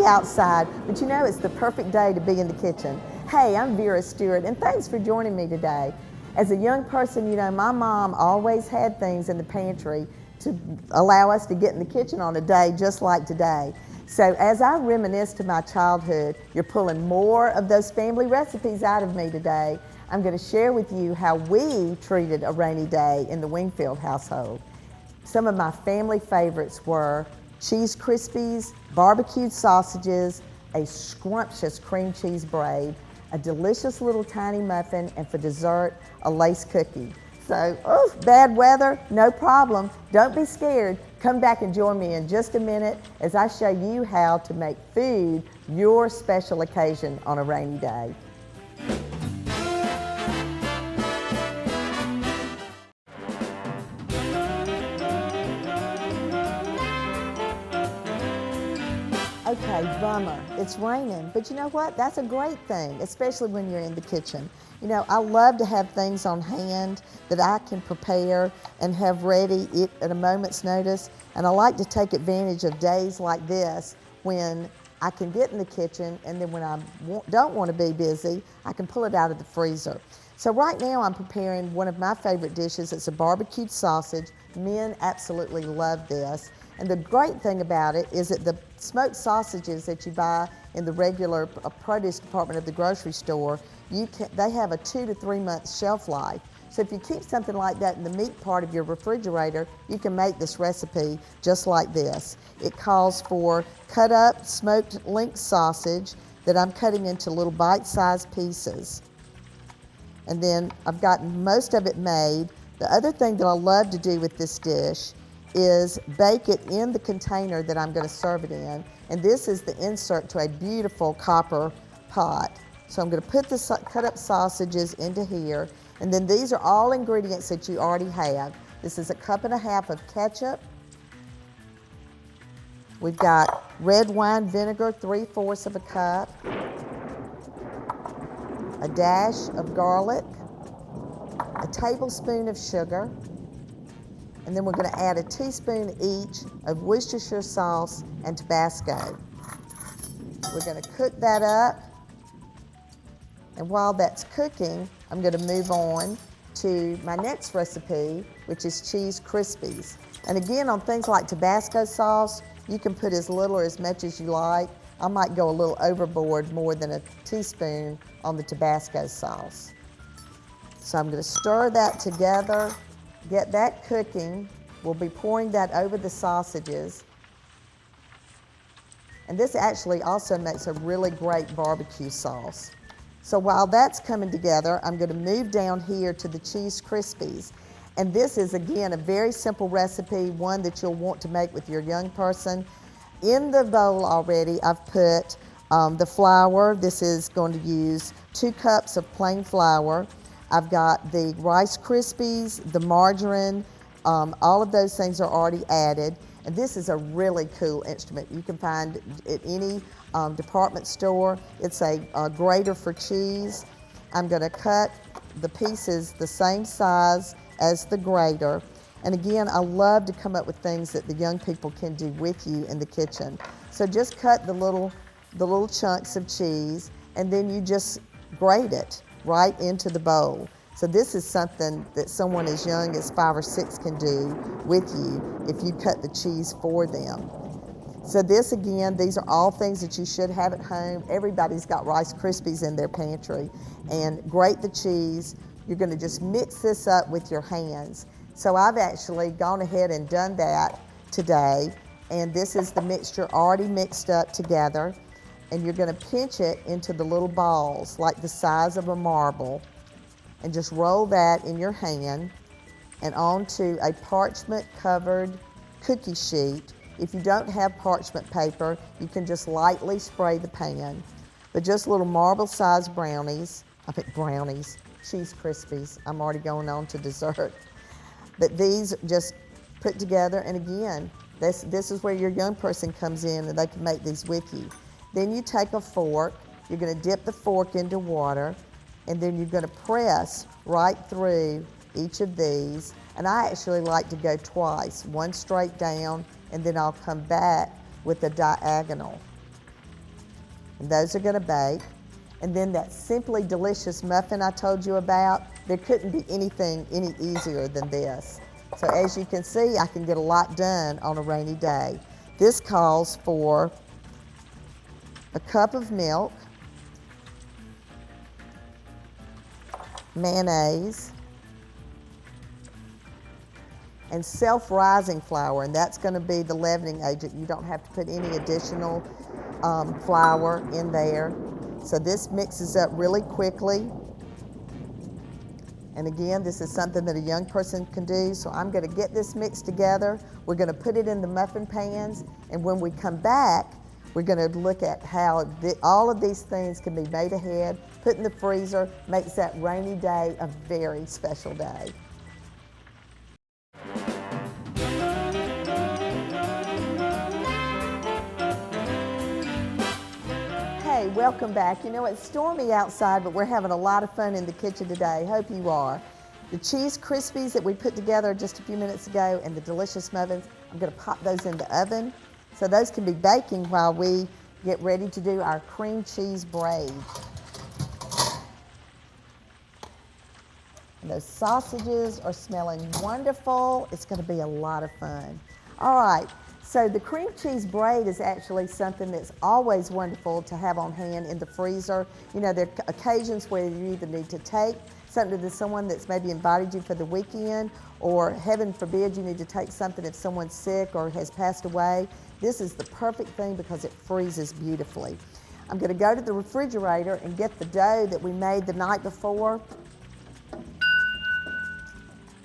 outside, but you know it's the perfect day to be in the kitchen. Hey, I'm Vera Stewart, and thanks for joining me today. As a young person, you know, my mom always had things in the pantry to allow us to get in the kitchen on a day just like today. So as I reminisce to my childhood, you're pulling more of those family recipes out of me today. I'm going to share with you how we treated a rainy day in the Wingfield household. Some of my family favorites were cheese Krispies, barbecued sausages, a scrumptious cream cheese braid, a delicious little tiny muffin, and for dessert, a lace cookie. So, bad weather, no problem. Don't be scared. Come back and join me in just a minute as I show you how to make food your special occasion on a rainy day. Okay, bummer, it's raining, but you know what? That's a great thing, especially when you're in the kitchen. You know, I love to have things on hand that I can prepare and have ready at a moment's notice, and I like to take advantage of days like this when I can get in the kitchen, and then when I don't want to be busy, I can pull it out of the freezer. So right now I'm preparing one of my favorite dishes. It's a barbecued sausage. Men absolutely love this. And the great thing about it is that the smoked sausages that you buy in the regular produce department of the grocery store, they have a 2 to 3 month shelf life. So if you keep something like that in the meat part of your refrigerator, you can make this recipe just like this. It calls for cut up smoked link sausage that I'm cutting into little bite-sized pieces. And then I've gotten most of it made. The other thing that I love to do with this dish is bake it in the container that I'm going to serve it in. And this is the insert to a beautiful copper pot. So I'm going to put the cut up sausages into here. And then these are all ingredients that you already have. This is 1.5 cups of ketchup. We've got red wine vinegar, 3/4 cup. A dash of garlic. A tablespoon of sugar. And then we're going to add a teaspoon each of Worcestershire sauce and Tabasco. We're going to cook that up. And while that's cooking, I'm going to move on to my next recipe, which is cheese Krispies. And again, on things like Tabasco sauce, you can put as little or as much as you like. I might go a little overboard, more than a teaspoon on the Tabasco sauce. So I'm going to stir that together. Get that cooking. We'll be pouring that over the sausages. And this actually also makes a really great barbecue sauce. So while that's coming together, I'm going to move down here to the cheese Krispies. And this is, again, a very simple recipe, one that you'll want to make with your young person. In the bowl already, I've put the flour. This is going to use 2 cups of plain flour. I've got the Rice Krispies, the margarine, all of those things are already added. And this is a really cool instrument. You can find at any department store. It's a grater for cheese. I'm going to cut the pieces the same size as the grater. And again, I love to come up with things that the young people can do with you in the kitchen. So just cut the little chunks of cheese, and then you just grate it right into the bowl. So this is something that someone as young as 5 or 6 can do with you if you cut the cheese for them. So this, again, these are all things that you should have at home. Everybody's got Rice Krispies in their pantry. And grate the cheese. You're going to just mix this up with your hands. So I've actually gone ahead and done that today. And this is the mixture already mixed up together. And you're going to pinch it into the little balls like the size of a marble, and just roll that in your hand and onto a parchment covered cookie sheet. If you don't have parchment paper, you can just lightly spray the pan. But just little marble sized brownies, cheese Krispies. I'm already going on to dessert. But these just put together, and again, this is where your young person comes in and they can make these with you. Then you take a fork, you're going to dip the fork into water, and then you're going to press right through each of these. And I actually like to go twice, one straight down, and then I'll come back with a diagonal. And those are gonna bake. And then that Simply Delicious muffin I told you about, there couldn't be anything any easier than this. So as you can see, I can get a lot done on a rainy day. This calls for a cup of milk, mayonnaise, and self-rising flour, and that's going to be the leavening agent. You don't have to put any additional flour in there. So this mixes up really quickly. And again, this is something that a young person can do. So I'm going to get this mixed together. We're going to put it in the muffin pans, and when we come back, we're going to look at how all of these things can be made ahead, put in the freezer, makes that rainy day a very special day. Hey, welcome back. You know, it's stormy outside, but we're having a lot of fun in the kitchen today. Hope you are. The cheese Krispies that we put together just a few minutes ago and the delicious muffins, I'm going to pop those in the oven. So those can be baking while we get ready to do our cream cheese braid. And those sausages are smelling wonderful. It's going to be a lot of fun. All right, so the cream cheese braid is actually something that's always wonderful to have on hand in the freezer. You know, there are occasions where you either need to take something to someone that's maybe invited you for the weekend, or heaven forbid you need to take something if someone's sick or has passed away. This is the perfect thing because it freezes beautifully. I'm going to go to the refrigerator and get the dough that we made the night before.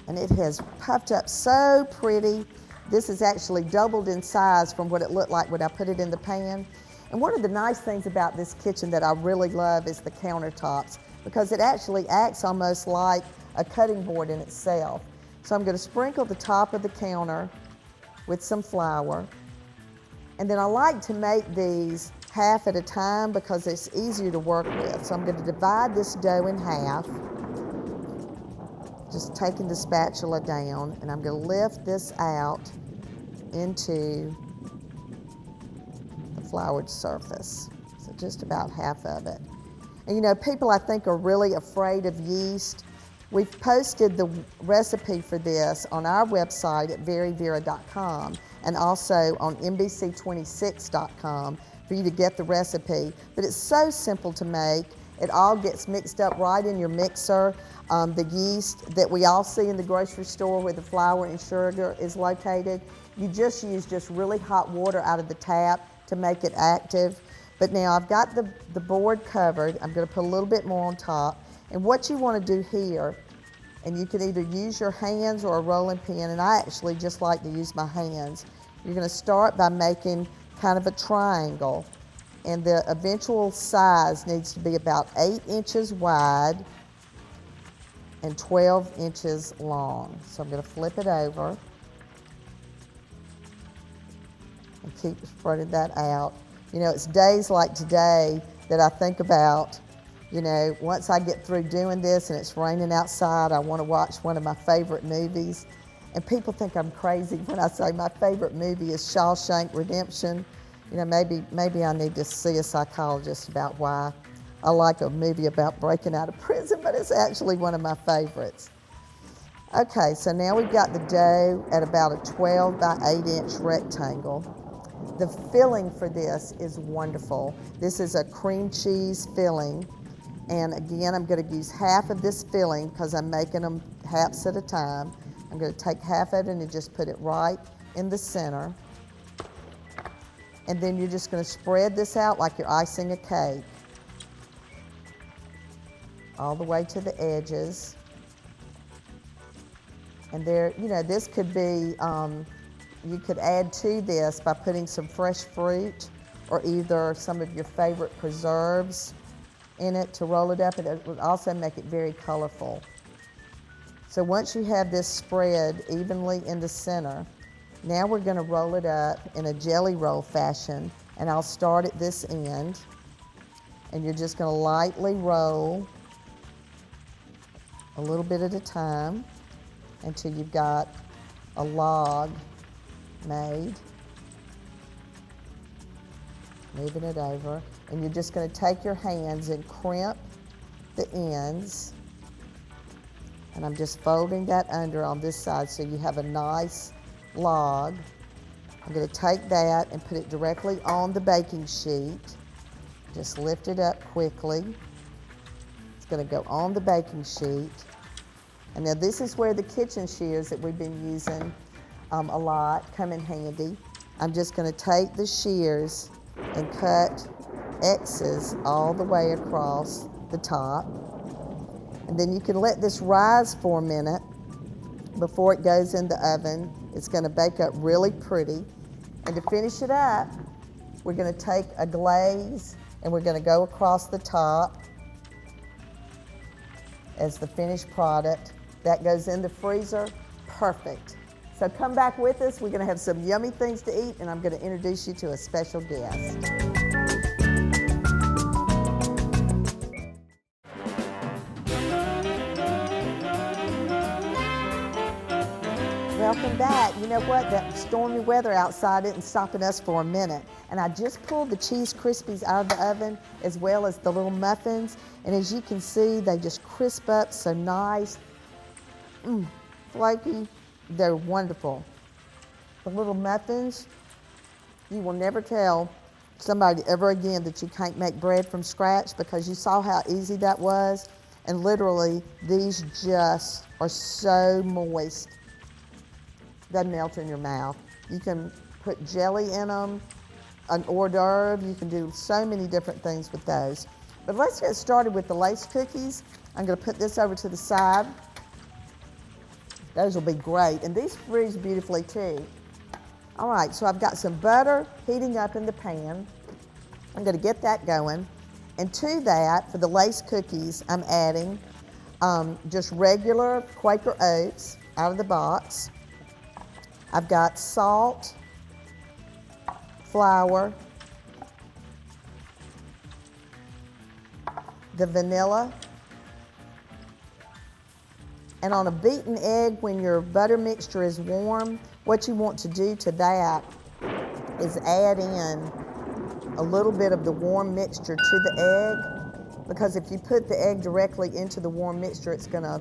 And it has puffed up so pretty. This is actually doubled in size from what it looked like when I put it in the pan. And one of the nice things about this kitchen that I really love is the countertops, because it actually acts almost like a cutting board in itself. So I'm going to sprinkle the top of the counter with some flour. And then I like to make these half at a time because it's easier to work with. So I'm going to divide this dough in half, just taking the spatula down, and I'm going to lift this out into the floured surface. So just about half of it. And you know, people I think are really afraid of yeast. We've posted the recipe for this on our website at VeryVera.com and also on NBC26.com for you to get the recipe. But it's so simple to make. It all gets mixed up right in your mixer. The yeast that we all see in the grocery store where the flour and sugar is located, you just use really hot water out of the tap to make it active. But now I've got the board covered. I'm going to put a little bit more on top. And what you want to do here, and you can either use your hands or a rolling pin, and I actually just like to use my hands. You're going to start by making kind of a triangle, and the eventual size needs to be about 8 inches wide and 12 inches long. So I'm going to flip it over and keep spreading that out. You know, it's days like today that I think about, you know, once I get through doing this and it's raining outside, I want to watch one of my favorite movies. And people think I'm crazy when I say my favorite movie is Shawshank Redemption. You know, maybe I need to see a psychologist about why I like a movie about breaking out of prison, but it's actually one of my favorites. Okay, so now we've got the dough at about a 12 by 8 inch rectangle. The filling for this is wonderful. This is a cream cheese filling. And again, I'm going to use half of this filling because I'm making them halves at a time. I'm going to take half of it and just put it right in the center. And then you're just going to spread this out like you're icing a cake, all the way to the edges. And there, you know, this could be, you could add to this by putting some fresh fruit or either some of your favorite preserves in it to roll it up, and it would also make it very colorful. So once you have this spread evenly in the center, now we're going to roll it up in a jelly roll fashion, and I'll start at this end, and you're just going to lightly roll a little bit at a time until you've got a log made. moving it over, and you're just going to take your hands and crimp the ends, and I'm just folding that under on this side so you have a nice log. I'm going to take that and put it directly on the baking sheet. Just lift it up quickly. It's going to go on the baking sheet. And now this is where the kitchen shears that we've been using a lot come in handy. I'm just going to take the shears and cut X's all the way across the top. And then you can let this rise for a minute before it goes in the oven. It's going to bake up really pretty. And to finish it up, we're going to take a glaze and we're going to go across the top as the finished product. That goes in the freezer. Perfect. So come back with us. We're going to have some yummy things to eat, and I'm going to introduce you to a special guest. Welcome back. You know what? That stormy weather outside isn't stopping us for a minute. And I just pulled the cheese Krispies out of the oven as well as the little muffins. And as you can see, they just crisp up so nice. Flaky. They're wonderful. The little muffins, you will never tell somebody ever again that you can't make bread from scratch, because you saw how easy that was. And literally, these just are so moist. They melt in your mouth. You can put jelly in them, an hors d'oeuvre. You can do so many different things with those. But let's get started with the lace cookies. I'm going to put this over to the side. Those will be great, and these freeze beautifully too. All right, so I've got some butter heating up in the pan. I'm going to get that going. And to that, for the lace cookies, I'm adding just regular Quaker oats out of the box. I've got salt, flour, the vanilla, and on a beaten egg, when your butter mixture is warm, what you want to do to that is add in a little bit of the warm mixture to the egg, because if you put the egg directly into the warm mixture, it's gonna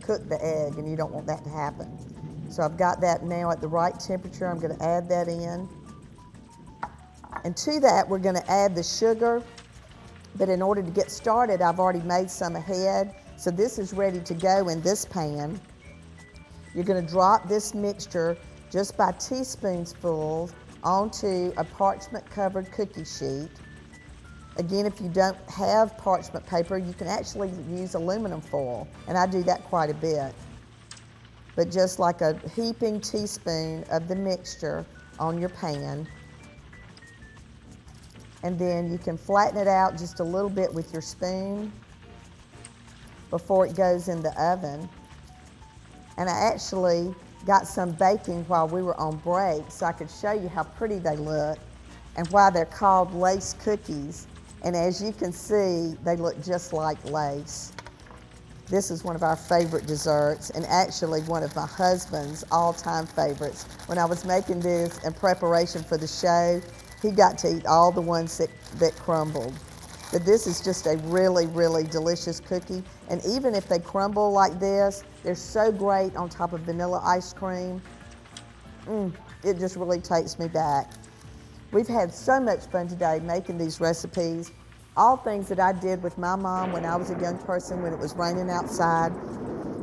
cook the egg, and you don't want that to happen. So I've got that now at the right temperature. I'm going to add that in. And to that, we're going to add the sugar. But in order to get started, I've already made some ahead. So this is ready to go in this pan. You're going to drop this mixture just by teaspoonfuls onto a parchment-covered cookie sheet. Again, if you don't have parchment paper, you can actually use aluminum foil. And I do that quite a bit. But just like a heaping teaspoon of the mixture on your pan. And then you can flatten it out just a little bit with your spoon before it goes in the oven. And I actually got some baking while we were on break so I could show you how pretty they look and why they're called lace cookies. And as you can see, they look just like lace. This is one of our favorite desserts, and actually one of my husband's all-time favorites. When I was making this in preparation for the show, he got to eat all the ones that crumbled. But this is just a really, really delicious cookie. And even if they crumble like this, they're so great on top of vanilla ice cream. It just really takes me back. We've had so much fun today making these recipes. All things that I did with my mom when I was a young person, when it was raining outside.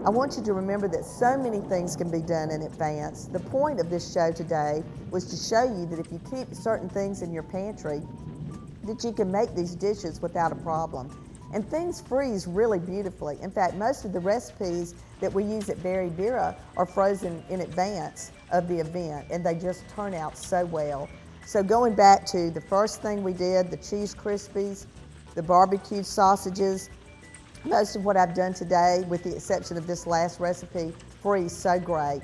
I want you to remember that so many things can be done in advance. The point of this show today was to show you that if you keep certain things in your pantry, that you can make these dishes without a problem. And things freeze really beautifully. In fact, most of the recipes that we use at VeryVera are frozen in advance of the event, and they just turn out so well. So going back to the first thing we did, the cheese Krispies, the barbecued sausages, most of what I've done today, with the exception of this last recipe, freeze so great.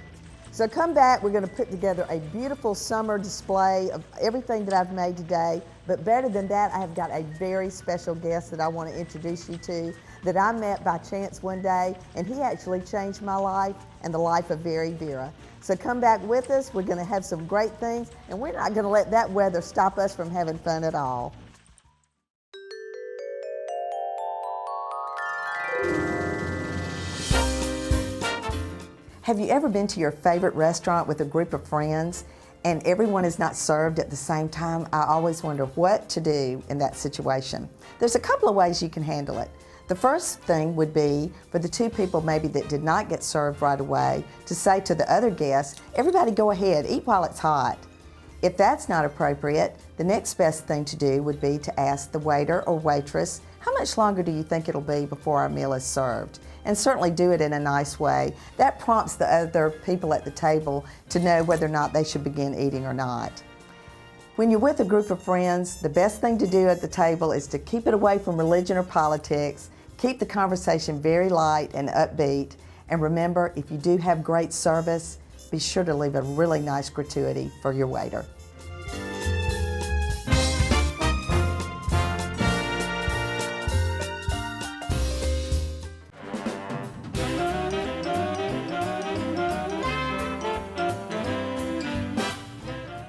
So come back, we're going to put together a beautiful summer display of everything that I've made today. But better than that, I have got a very special guest that I want to introduce you to. that I met by chance one day, and he actually changed my life and the life of VeryVera. So come back with us. We're going to have some great things, and we're not going to let that weather stop us from having fun at all. Have you ever been to your favorite restaurant with a group of friends and everyone is not served at the same time? I always wonder what to do in that situation. There's a couple of ways you can handle it. The first thing would be for the two people maybe that did not get served right away to say to the other guests, everybody go ahead, eat while it's hot. If that's not appropriate, the next best thing to do would be to ask the waiter or waitress, how much longer do you think it'll be before our meal is served? And certainly do it in a nice way. That prompts the other people at the table to know whether or not they should begin eating or not. When you're with a group of friends, the best thing to do at the table is to keep it away from religion or politics, keep the conversation very light and upbeat, and remember, if you do have great service, be sure to leave a really nice gratuity for your waiter.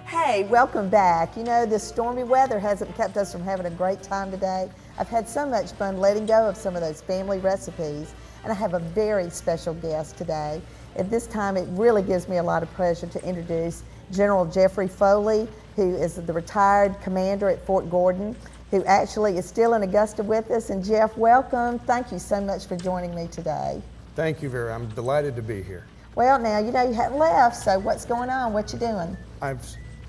Hey, welcome back. You know, this stormy weather hasn't kept us from having a great time today. I've had so much fun letting go of some of those family recipes, and I have a very special guest today. At this time, it really gives me a lot of pleasure to introduce General Jeffrey Foley, who is the retired commander at Fort Gordon, who actually is still in Augusta with us. And Jeff, welcome. Thank you so much for joining me today. Thank you, Vera. I'm delighted to be here. Well, now, you know, you haven't left, so what's going on? What you doing? I've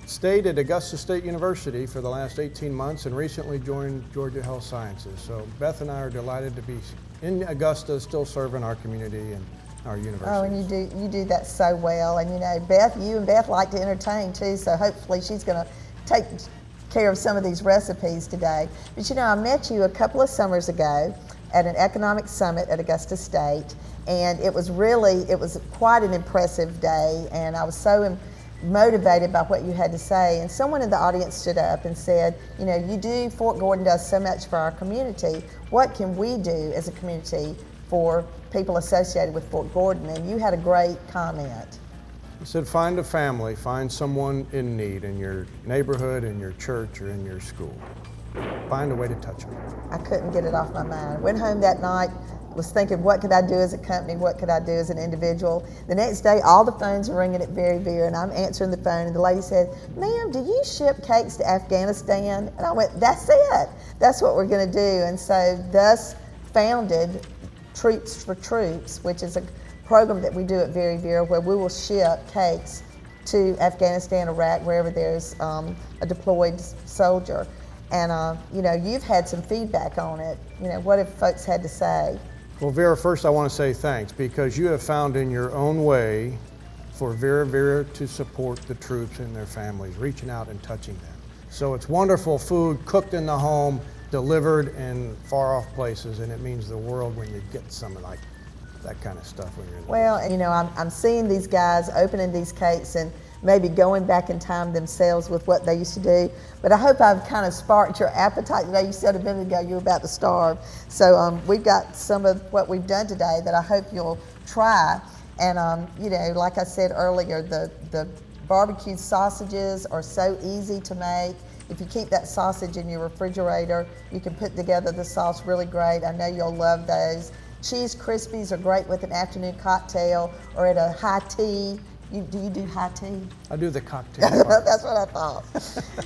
stayed at Augusta State University for the last 18 months and recently joined Georgia Health Sciences. So Beth and I are delighted to be in Augusta, still serving our community and our university. Oh, and you do that so well. And you know, Beth, you and Beth like to entertain too, so hopefully she's going to take care of some of these recipes today. But you know, I met you a couple of summers ago at an economic summit at Augusta State, and it was quite an impressive day, and I was so motivated by what you had to say. And someone in the audience stood up and said, you know, Fort Gordon does so much for our community. What can we do as a community for people associated with Fort Gordon? And you had a great comment. You said find a family, find someone in need in your neighborhood, in your church, or in your school. Find a way to touch them. I couldn't get it off my mind. Went home that night, was thinking, what could I do as a company? What could I do as an individual? The next day, all the phones are ringing at VeryVera, and I'm answering the phone, and the lady said, ma'am, do you ship cakes to Afghanistan? And I went, that's it. That's what we're going to do. And so thus founded Troops for Troops, which is a program that we do at VeryVera where we will ship cakes to Afghanistan, Iraq, wherever there's a deployed soldier. And you know, you've had some feedback on it. You know, what have folks had to say? Well, Vera, first I want to say thanks because you have found in your own way for VeryVera to support the troops and their families, reaching out and touching them. So it's wonderful food cooked in the home, delivered in far off places, and it means the world when you get some like that kind of stuff when you're in the Well, and you know, I'm seeing these guys opening these cakes and maybe going back in time themselves with what they used to do. But I hope I've kind of sparked your appetite today. You said a minute ago you were about to starve. So we've got some of what we've done today that I hope you'll try. And you know, like I said earlier, the barbecued sausages are so easy to make. If you keep that sausage in your refrigerator, you can put together the sauce really great. I know you'll love those. Cheese Krispies are great with an afternoon cocktail or at a high tea. Do you do high tea? I do the cocktail. That's what I thought.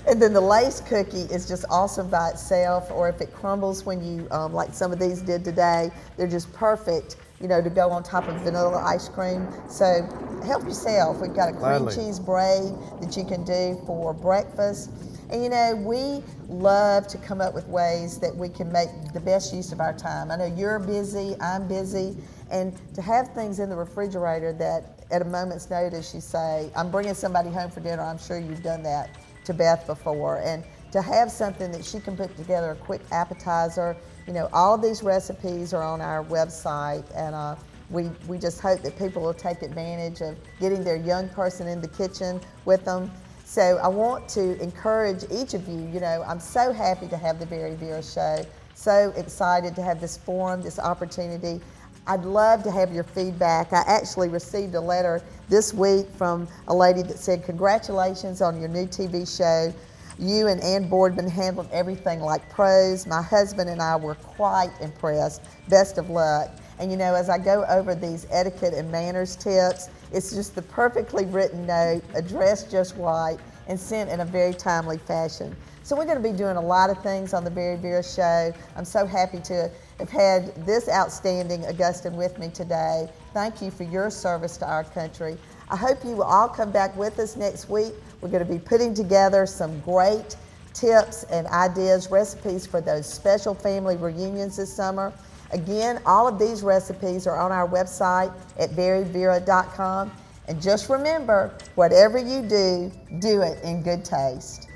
And then the lace cookie is just awesome by itself, or if it crumbles when you, like some of these did today, they're just perfect, you know, to go on top of vanilla ice cream. So help yourself. We've got a cream cheese braid that you can do for breakfast. And you know, we love to come up with ways that we can make the best use of our time. I know you're busy, I'm busy, and to have things in the refrigerator that at a moment's notice you say, I'm bringing somebody home for dinner, I'm sure you've done that to Beth before, and to have something that she can put together, a quick appetizer. You know, all of these recipes are on our website, and we just hope that people will take advantage of getting their young person in the kitchen with them. So I want to encourage each of you, you know, I'm so happy to have the VeryVera show. So excited to have this forum, this opportunity. I'd love to have your feedback. I actually received a letter this week from a lady that said, congratulations on your new TV show. You and Ann Boardman handled everything like pros. My husband and I were quite impressed. Best of luck. And you know, as I go over these etiquette and manners tips, it's just the perfectly written note, addressed just right, and sent in a very timely fashion. So we're going to be doing a lot of things on the VeryVera show. I'm so happy to have had this outstanding Augustan with me today. Thank you for your service to our country. I hope you will all come back with us next week. We're going to be putting together some great tips and ideas, recipes for those special family reunions this summer. Again, all of these recipes are on our website at veryvera.com. And just remember, whatever you do, do it in good taste.